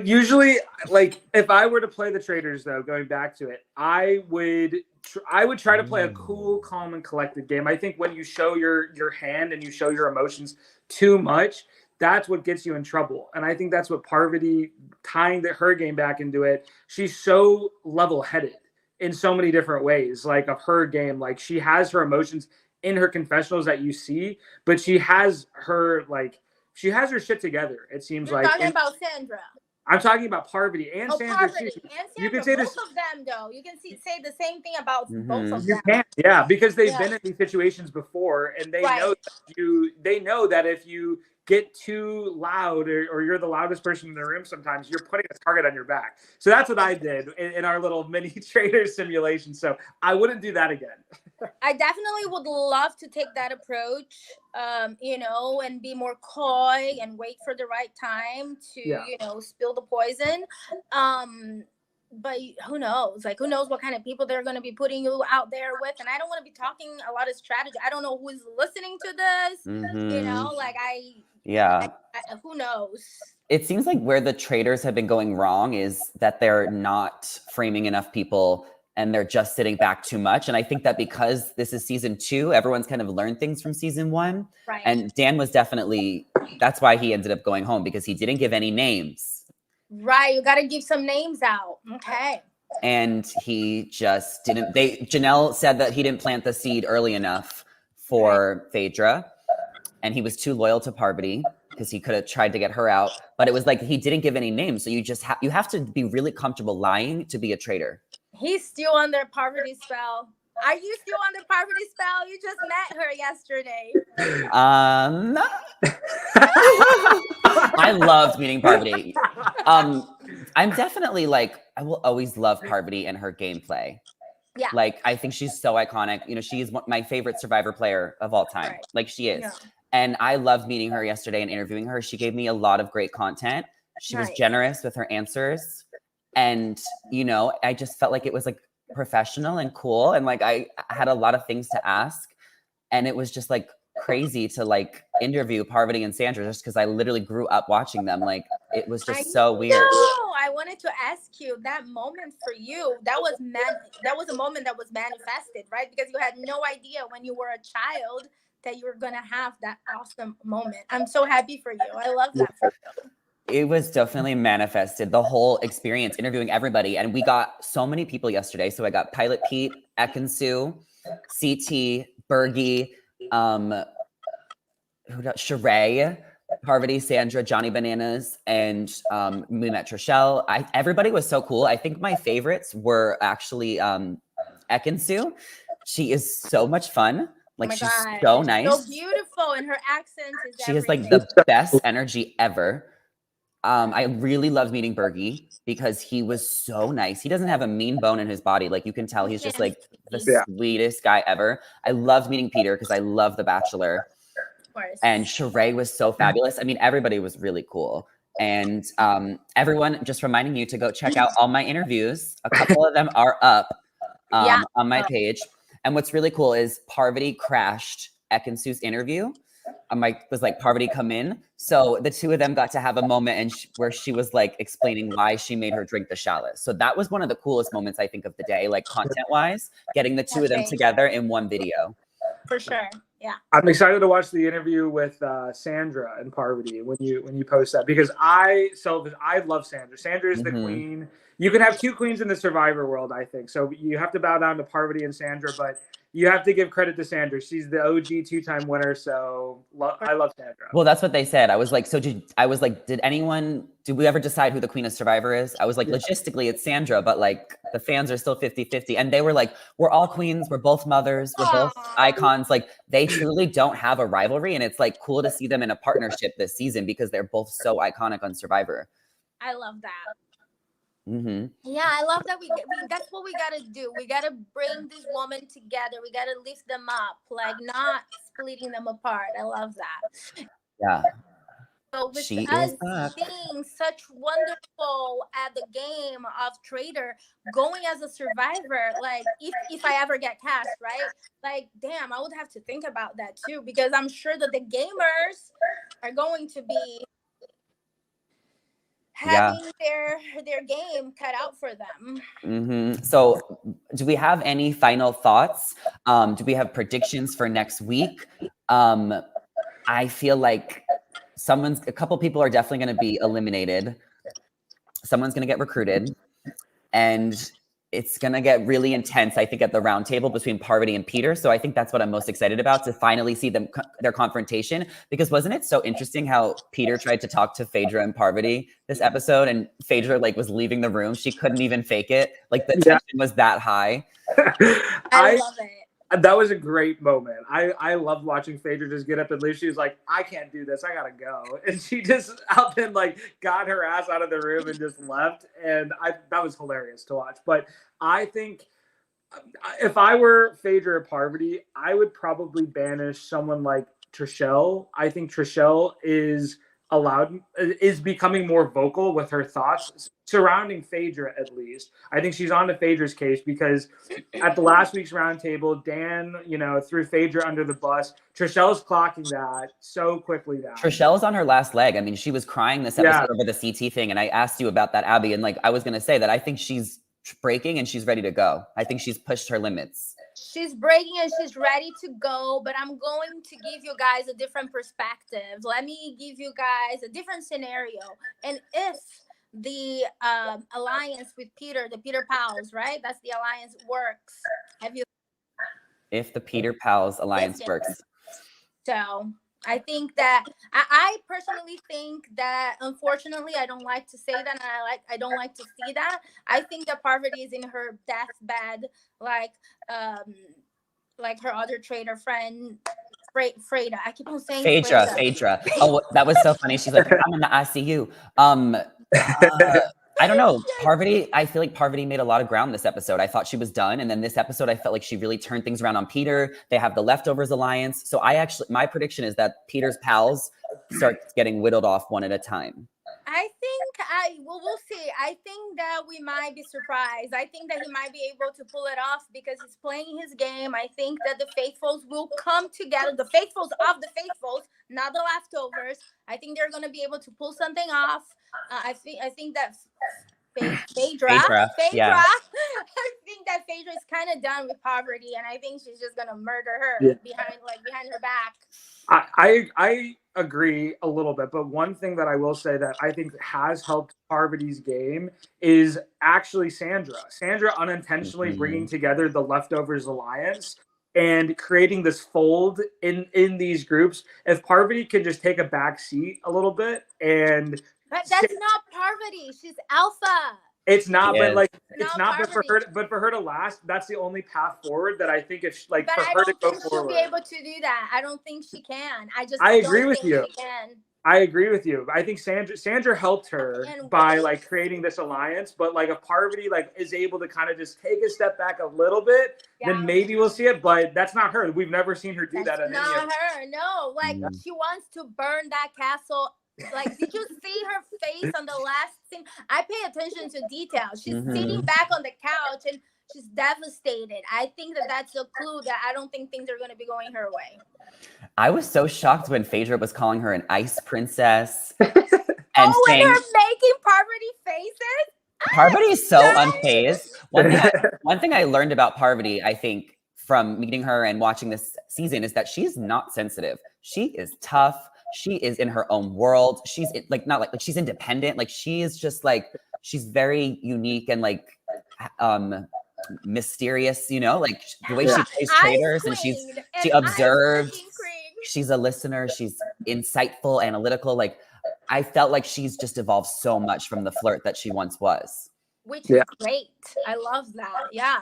Speaker 2: usually, like, if I were to play the Traitors, though, going back to it, I would try to play a cool, calm, and collected game. I think when you show your hand and you show your emotions too much, that's what gets you in trouble. And I think that's what Parvati, tying her game back into it, she's so level-headed in so many different ways, like, of her game. Like, she has her emotions in her confessionals that you see, but she has her shit together, it seems.
Speaker 3: You're
Speaker 2: like.
Speaker 3: Talking about Sandra.
Speaker 2: I'm talking about Parvati and Sandra.
Speaker 3: Parvati.
Speaker 2: Too.
Speaker 3: And Sandra,
Speaker 2: you can say
Speaker 3: both
Speaker 2: this.
Speaker 3: of them, though. You can say the same thing about both of them.
Speaker 2: You can, yeah, because they've been in these situations before, and they know that if you get too loud or you're the loudest person in the room, sometimes you're putting a target on your back. So that's what I did in our little mini trader simulation. So I wouldn't do that again.
Speaker 3: I definitely would love to take that approach, and be more coy and wait for the right time to, spill the poison. But who knows? Like, who knows what kind of people they're going to be putting you out there with? And I don't want to be talking a lot of strategy. I don't know who's listening to this. Who knows?
Speaker 1: It seems like where the Traitors have been going wrong is that they're not framing enough people and they're just sitting back too much. And I think that because this is season 2, everyone's kind of learned things from season 1.
Speaker 3: Right.
Speaker 1: And Dan was that's why he ended up going home, because he didn't give any names.
Speaker 3: Right. You got to give some names out. Okay.
Speaker 1: And he just didn't. Janelle said that he didn't plant the seed early enough for Phaedra. And he was too loyal to Parvati because he could have tried to get her out. But it was like he didn't give any names. So you just you have to be really comfortable lying to be a traitor. He's
Speaker 3: still under Parvati spell. Are you still under Parvati spell? You just met her yesterday.
Speaker 1: I loved meeting Parvati. I'm definitely I will always love Parvati and her gameplay.
Speaker 3: Yeah.
Speaker 1: I think she's so iconic. She's my favorite Survivor player of all time.
Speaker 3: Right.
Speaker 1: She is.
Speaker 3: Yeah.
Speaker 1: And I loved meeting her yesterday and interviewing her. She gave me a lot of great content. She was generous with her answers. And, I just felt like it was professional and cool. And I had a lot of things to ask. And it was just crazy to interview Parvati and Sandra just because I literally grew up watching them. It was just so weird.
Speaker 3: I I wanted to ask you that moment for you. That was a moment that was manifested, right? Because you had no idea when you were a child that you were gonna have that awesome moment. I'm so happy for you. I love that for you.
Speaker 1: It was definitely manifested, the whole experience, interviewing everybody. And we got so many people yesterday. So I got Pilot Pete, Ekansu, CT, Bergie, Sheree, Parvati, Sandra, Johnny Bananas, and we met Trishelle. Everybody was so cool. I think my favorites were actually Ekansu. She is so much fun. Like,
Speaker 3: my
Speaker 1: she's
Speaker 3: God,
Speaker 1: so
Speaker 3: she's
Speaker 1: nice.
Speaker 3: so beautiful, and her accent is
Speaker 1: She has like
Speaker 3: everything.
Speaker 1: the best energy ever. I really loved meeting Bergie because he was so nice. He doesn't have a mean bone in his body. Like, you can tell he's just like the sweetest guy ever. I loved meeting Peter because I love The Bachelor.
Speaker 3: Of course.
Speaker 1: And Sheree was so fabulous. I mean, everybody was really cool. And everyone, just reminding you to go check out all my interviews. A couple of them are up on my page. And what's really cool is Parvati crashed Ekansu's interview. Was like, Parvati, come in. So the two of them got to have a moment and where she was like explaining why she made her drink the chalice. So that was one of the coolest moments, I think, of the day, like content wise, getting the two of them together in one video.
Speaker 3: For sure. Yeah.
Speaker 2: I'm excited to watch the interview with Sandra and Parvati when you post that, because I love Sandra. Sandra is the queen. You can have two queens in the Survivor world, I think. So you have to bow down to Parvati and Sandra, but you have to give credit to Sandra. She's the OG 2-time winner. So I love Sandra.
Speaker 1: Well, that's what they said. I was like, did we ever decide who the queen of Survivor is? I was like, logistically, it's Sandra, but like the fans are still 50-50. And they were like, we're all queens. We're both mothers. We're both icons. Like, they truly don't have a rivalry. And it's like cool to see them in a partnership this season because they're both so iconic on Survivor.
Speaker 3: I love that.
Speaker 1: Mm-hmm.
Speaker 3: Yeah, I love that that's what we gotta do. We gotta bring these women together. We gotta lift them up, like not splitting them apart. I love that.
Speaker 1: Yeah.
Speaker 3: So with us being such wonderful at the game of Traitor, going as a survivor, like if I ever get cast, right? Like, damn, I would have to think about that too, because I'm sure that the gamers are going to be having their game cut out for them.
Speaker 1: Mm-hmm. So do we have any final thoughts? Do we have predictions for next week? I feel like a couple people are definitely going to be eliminated. Someone's going to get recruited, and it's going to get really intense, I think, at the round table between Parvati and Peter. So I think that's what I'm most excited about, to finally see their confrontation. Because wasn't it so interesting how Peter tried to talk to Phaedra and Parvati this episode, and Phaedra like was leaving the room. She couldn't even fake it. Like, the tension was that high.
Speaker 3: I love it.
Speaker 2: That was a great moment. I loved watching Phaedra just get up and leave. She was like, I can't do this. I gotta go. And she just up and like got her ass out of the room and just left. And that was hilarious to watch. But I think if I were Phaedra or Parvati, I would probably banish someone like Trishelle. I think Trishelle is becoming more vocal with her thoughts surrounding Phaedra, at least. I think she's on to Phaedra's case, because at the last week's roundtable, Dan, threw Phaedra under the bus. Trishelle's clocking that so quickly now.
Speaker 1: Trishelle's on her last leg. I mean, she was crying this episode over the CT thing, and I asked you about that, Abby, and like I was going to say that I think she's breaking and she's ready to go. I think she's pushed her limits.
Speaker 3: She's breaking and she's ready to go, but I'm going to give you guys a different perspective. Let me give you guys a different scenario. And if the alliance with Peter, the Peter Pals, right? That's the alliance, works.
Speaker 1: If the Peter Pals alliance works.
Speaker 3: So I think that I personally think that, unfortunately, I don't like to say that, and I don't like to see that. I think that Parvati is in her deathbed, like her other traitor friend, Freda. I keep on saying
Speaker 1: Phaedra. Oh, that was so funny. She's like, I'm in the ICU. I don't know. Parvati, I feel like Parvati made a lot of ground this episode. I thought she was done. And then this episode, I felt like she really turned things around on Peter. They have the Leftovers alliance. So my prediction is that Peter's pals start getting whittled off one at a time.
Speaker 3: I think we'll see. I think that we might be surprised. I think that he might be able to pull it off because he's playing his game. I think that the faithfuls will come together. The faithfuls of the faithfuls, not the leftovers. I think they're going to be able to pull something off. I think that Phaedra.
Speaker 1: Yeah.
Speaker 3: I think that Phaedra is kind of done with poverty, and I think she's just gonna murder her behind her back.
Speaker 2: I agree a little bit, but one thing that I will say that I think has helped Parvati's game is actually Sandra. Sandra unintentionally bringing together the Leftovers Alliance and creating this fold in these groups. If Parvati can just take a back seat a little bit and
Speaker 3: But that's not Parvati. She's alpha.
Speaker 2: It's not, but like it's not,
Speaker 3: Parvati.
Speaker 2: but for her to last, that's the only path forward that I think if like
Speaker 3: but
Speaker 2: for
Speaker 3: I
Speaker 2: her
Speaker 3: don't
Speaker 2: to go
Speaker 3: think
Speaker 2: forward.
Speaker 3: she'll be able to do that. I don't think she can.
Speaker 2: I agree with you.
Speaker 3: She can.
Speaker 2: I agree with you. I think Sandra helped her by like creating this alliance, but like if Parvati like is able to kind of just take a step back a little bit, then maybe we'll see it. But that's not her. We've never seen her do that.
Speaker 3: That's not her. No, like she wants to burn that castle. Like, did you see her face on the last scene? I pay attention to details. She's sitting back on the couch and she's devastated. I think that that's a clue that I don't think things are going to be going her way.
Speaker 1: I was so shocked when Phaedra was calling her an ice princess.
Speaker 3: And when her making Parvati faces?
Speaker 1: Parvati is so unfazed. One thing I learned about Parvati, I think, from meeting her and watching this season is that she's not sensitive. She is tough. She is in her own world. She's like, not like she's independent. Like she is just like, she's very unique and like mysterious, you know, like the way she plays Traitors and she observes, she's a listener. She's insightful, analytical. Like I felt like she's just evolved so much from the flirt that she once was.
Speaker 3: Which is great. I love that. Yeah.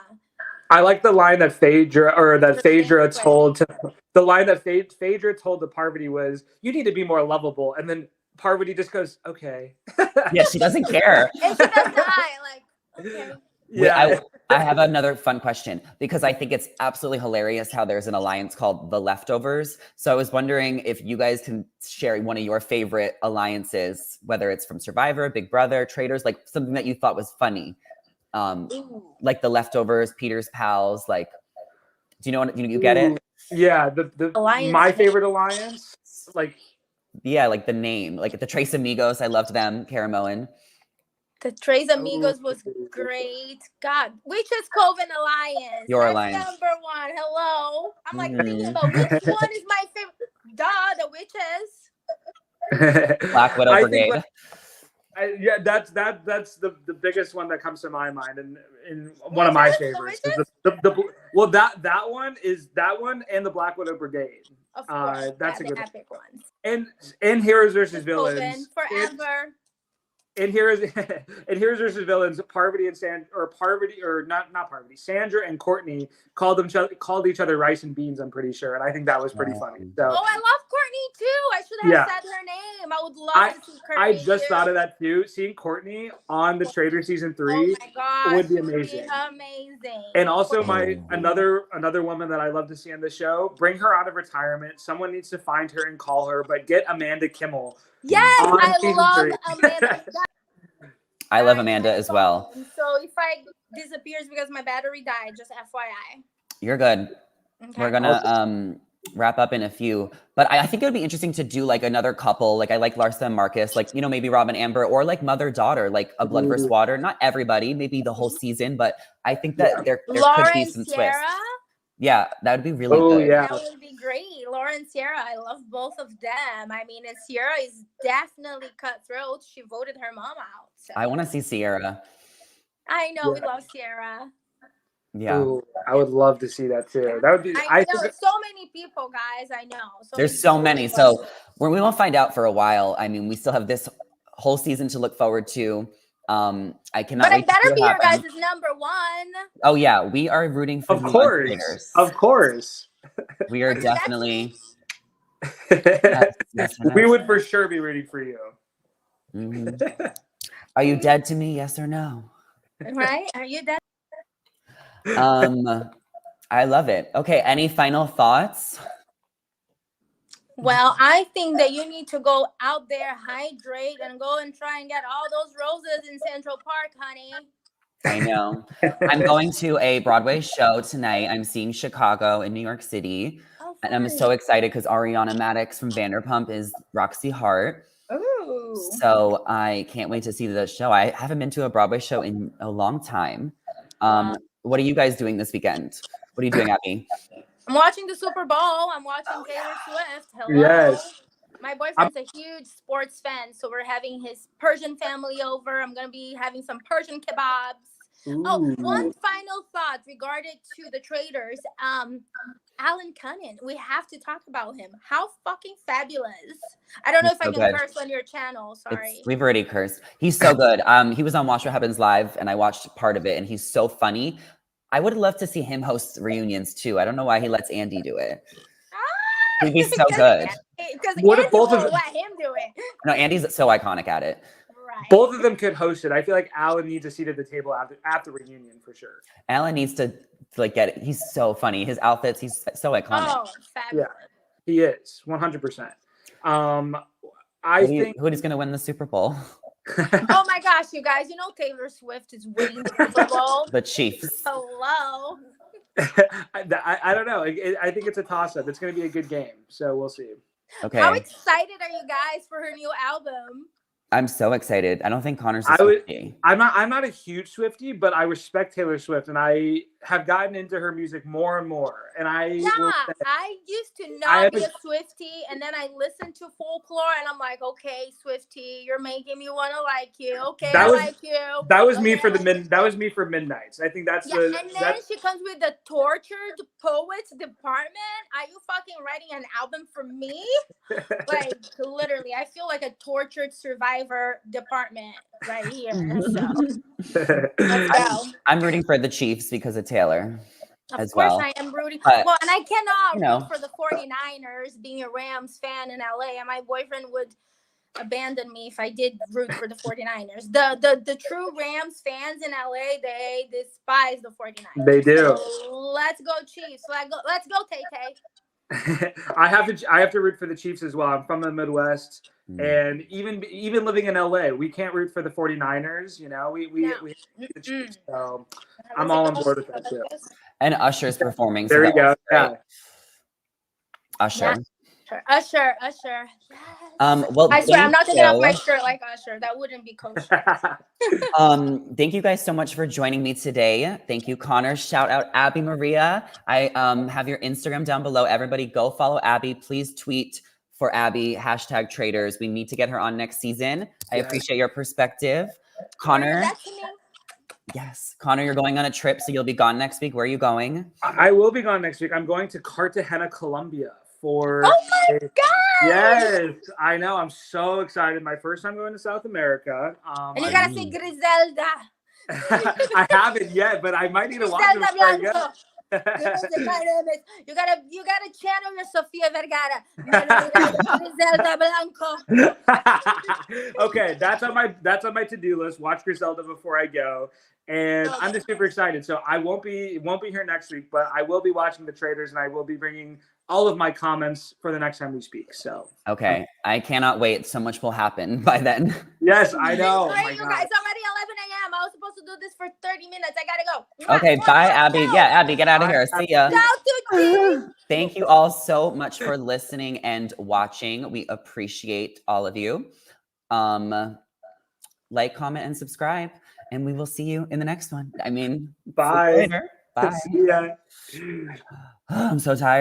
Speaker 2: I like the line that Phaedra told to the line that Phaedra told to Parvati was, "You need to be more lovable," and then Parvati just goes, "Okay."
Speaker 1: Yeah, she doesn't care.
Speaker 3: And she does die, like, okay.
Speaker 2: Yeah.
Speaker 1: I have another fun question because I think it's absolutely hilarious how there's an alliance called the Leftovers. So I was wondering if you guys can share one of your favorite alliances, whether it's from Survivor, Big Brother, Traitors, like something that you thought was funny. Like the Leftovers, Peter's pals, like, do you know what you get it?
Speaker 2: Yeah, the my favorite alliance, like
Speaker 1: like the name, like the Trace Amigos, I loved them, Caramoan.
Speaker 3: The Trace Amigos was great. God, Witches Cove and Alliance.
Speaker 1: Your
Speaker 3: That's
Speaker 1: alliance.
Speaker 3: number one. Hello. I'm like thinking about which one is my favorite. The Witches.
Speaker 1: Black Widow Brigade.
Speaker 2: That's the biggest one that comes to my mind, and one of my favorites. Well, that one is that one and the Black Widow Brigade.
Speaker 3: Of course,
Speaker 2: that's a good
Speaker 3: epic ones.
Speaker 2: And Heroes versus Villains
Speaker 3: forever.
Speaker 2: And Heroes versus Villains. Parvati and Sandra and Courtney called each other rice and beans. I'm pretty sure, and I think that was pretty funny. So,
Speaker 3: I love Courtney too. I should have said her name. I would love to see Courtney.
Speaker 2: I just thought of that too. Seeing Courtney on the Traitor season 3 would be amazing.
Speaker 3: Amazing.
Speaker 2: And also another woman that I love to see on the show. Bring her out of retirement. Someone needs to find her and call her, but get Amanda Kimmel.
Speaker 3: Yes, I love Amanda.
Speaker 1: I love Amanda as well.
Speaker 3: So if I disappears because my battery died, just FYI.
Speaker 1: You're good. Okay. We're gonna wrap up in a few, but I think it would be interesting to do like another couple. Like I like Larsa and Marcus, like, you know, maybe Rob and Amber, or like mother-daughter, like a Blood vs. Water. Not everybody, maybe the whole season, but I think that there could be some twists. Yeah, that would be really good.
Speaker 3: Yeah. That would be great. Laura and Sierra, I love both of them. I mean, and Sierra is definitely cutthroat. She voted her mom out. So.
Speaker 1: I want to see Sierra.
Speaker 3: I know, we love Sierra.
Speaker 1: Yeah.
Speaker 2: Ooh, I would love to see that too. That would be.
Speaker 3: I know so many people, guys. I know.
Speaker 1: There's so many. So we won't find out for a while. I mean, we still have this whole season to look forward to. I cannot.
Speaker 3: But I better be your guys' number one.
Speaker 1: Oh yeah, we are rooting for you.
Speaker 2: Of course.
Speaker 1: We are definitely.
Speaker 2: We would for sure be rooting for you.
Speaker 1: Mm-hmm. Are you dead to me? Yes or no?
Speaker 3: Right? Are you dead?
Speaker 1: I love it. Okay. Any final thoughts?
Speaker 3: Well, I think that you need to go out there, hydrate, and go and try and get all those roses in Central Park, honey.
Speaker 1: I know. I'm going to a Broadway show tonight. I'm seeing Chicago in New York City. And I'm so excited because Ariana Madix from Vanderpump is Roxy Hart.
Speaker 3: Ooh. Ooh.
Speaker 1: So I can't wait to see the show. I haven't been to a Broadway show in a long time.
Speaker 3: Wow.
Speaker 1: What are you guys doing this weekend? What are you doing, Abby?
Speaker 3: I'm watching the Super Bowl. I'm watching Taylor Swift. Hello.
Speaker 2: Yes.
Speaker 3: My boyfriend's a huge sports fan, so we're having his Persian family over. I'm gonna be having some Persian kebabs. Oh,
Speaker 2: Ooh.
Speaker 3: one final thought regarding to the Traitors. Alan Cunnin, we have to talk about him. How fucking fabulous! I don't know
Speaker 1: He's
Speaker 3: if I
Speaker 1: so
Speaker 3: can
Speaker 1: good.
Speaker 3: curse on your channel. Sorry.
Speaker 1: We've already cursed. He's so good. He was on Watch What Happens Live, and I watched part of it, and he's so funny. I would love to see him host reunions too. I don't know why he lets Andy do it. He'd be so good.
Speaker 3: Because
Speaker 2: What if
Speaker 3: Andy
Speaker 2: both of
Speaker 3: won't
Speaker 2: them-
Speaker 3: let him do it.
Speaker 1: No, Andy's so iconic at it.
Speaker 3: Right.
Speaker 2: Both of them could host it. I feel like Alan needs a seat at the table at the reunion for sure.
Speaker 1: Alan needs to like get it. He's so funny. His outfits, he's so iconic.
Speaker 3: Oh, fabulous.
Speaker 2: He is 100%. I think
Speaker 1: Who's going to win the Super Bowl?
Speaker 3: Oh my gosh, you guys! You know Taylor Swift is winning the Super Bowl.
Speaker 1: The Chiefs.
Speaker 3: Hello.
Speaker 2: I don't know. I think it's a toss-up. It's going to be a good game, so we'll see.
Speaker 1: Okay.
Speaker 3: How excited are you guys for her new album?
Speaker 1: I'm so excited. I don't think Connor's
Speaker 2: I
Speaker 1: a
Speaker 2: would-
Speaker 1: Swiftie.
Speaker 2: I'm not a huge Swiftie, but I respect Taylor Swift, and I have gotten into her music more and more. And
Speaker 3: Yeah,
Speaker 2: will say,
Speaker 3: I used to
Speaker 2: I
Speaker 3: not be a
Speaker 2: haven't-
Speaker 3: Swiftie, and then I listened to Folklore, and I'm like, okay, Swiftie, you're making me want to like you. Okay,
Speaker 2: That
Speaker 3: I
Speaker 2: was-
Speaker 3: like you.
Speaker 2: that was me
Speaker 3: Okay,
Speaker 2: for
Speaker 3: I
Speaker 2: the
Speaker 3: like you.
Speaker 2: that was me for Midnights. I think that's
Speaker 3: Yeah,
Speaker 2: the
Speaker 3: and then
Speaker 2: that's
Speaker 3: she comes with the tortured poets department. Are you fucking writing an album for me? Like literally, I feel like a tortured survivor department right here. So let's go.
Speaker 1: I'm rooting for the Chiefs because of Taylor.
Speaker 3: Of
Speaker 1: as
Speaker 3: course
Speaker 1: well.
Speaker 3: I am rooting.
Speaker 1: But,
Speaker 3: Well, and I cannot
Speaker 1: you know.
Speaker 3: root for the 49ers being a Rams fan in LA. And my boyfriend would abandon me if I did root for the 49ers. The true Rams fans in LA, they despise the 49ers.
Speaker 2: They do.
Speaker 3: So let's go Chiefs. Let's go Tay-Tay.
Speaker 2: I have to root for the Chiefs as well. I'm from the Midwest,
Speaker 1: Mm.
Speaker 2: and even living in LA, we can't root for the 49ers. You know, we
Speaker 3: No.
Speaker 2: hate the Chiefs. So
Speaker 3: Let's
Speaker 2: I'm all on
Speaker 3: go.
Speaker 2: board with that too.
Speaker 1: And Usher's performing. so
Speaker 2: There you
Speaker 1: that was
Speaker 2: go.
Speaker 1: great.
Speaker 2: Yeah.
Speaker 1: Usher.
Speaker 3: Usher. Yes.
Speaker 1: Well,
Speaker 3: I swear, I'm not taking off my
Speaker 1: you.
Speaker 3: shirt like Usher. That wouldn't be kosher.
Speaker 1: Thank you guys so much for joining me today. Thank you, Connor. Shout out Abi Maria. I have your Instagram down below. Everybody go follow Abby. Please tweet for Abby, #Traitors. We need to get her on next season. I
Speaker 2: Yes.
Speaker 1: appreciate your perspective. Connor,
Speaker 3: That's me.
Speaker 1: yes. Connor, you're going on a trip, so you'll be gone next week. Where are you going?
Speaker 2: I will be gone next week. I'm going to Cartagena, Colombia for.
Speaker 3: Oh my God!
Speaker 2: Yes, I know. I'm so excited. My first time going to South America.
Speaker 3: And you
Speaker 2: I,
Speaker 3: gotta say Griselda.
Speaker 2: I haven't yet, but I might need to watch it
Speaker 3: Griselda
Speaker 2: before I go.
Speaker 3: Blanco. You gotta channel your Sofia Vergara. Griselda Blanco.
Speaker 2: Okay, that's on my to-do list. Watch Griselda before I go. And I'm just super excited. So I won't be here next week, but I will be watching the Traitors, and I will be bringing all of my comments for the next time we speak. So
Speaker 1: Okay. I cannot wait. So much will happen by then.
Speaker 2: yes, I know.
Speaker 3: Sorry,
Speaker 2: My
Speaker 3: you
Speaker 2: God.
Speaker 3: guys. It's already 11 a.m. I was supposed to do this for 30 minutes. I gotta go.
Speaker 1: Okay. Bye, Abby. Yeah, Abby, get out of here. See ya.
Speaker 3: Ciao, tutti.
Speaker 1: Thank you all so much for listening and watching. We appreciate all of you. Like, comment, and subscribe. And we will see you in the next one. I mean, see you
Speaker 2: Bye.
Speaker 1: later. Bye.
Speaker 2: See ya.
Speaker 1: I'm so tired.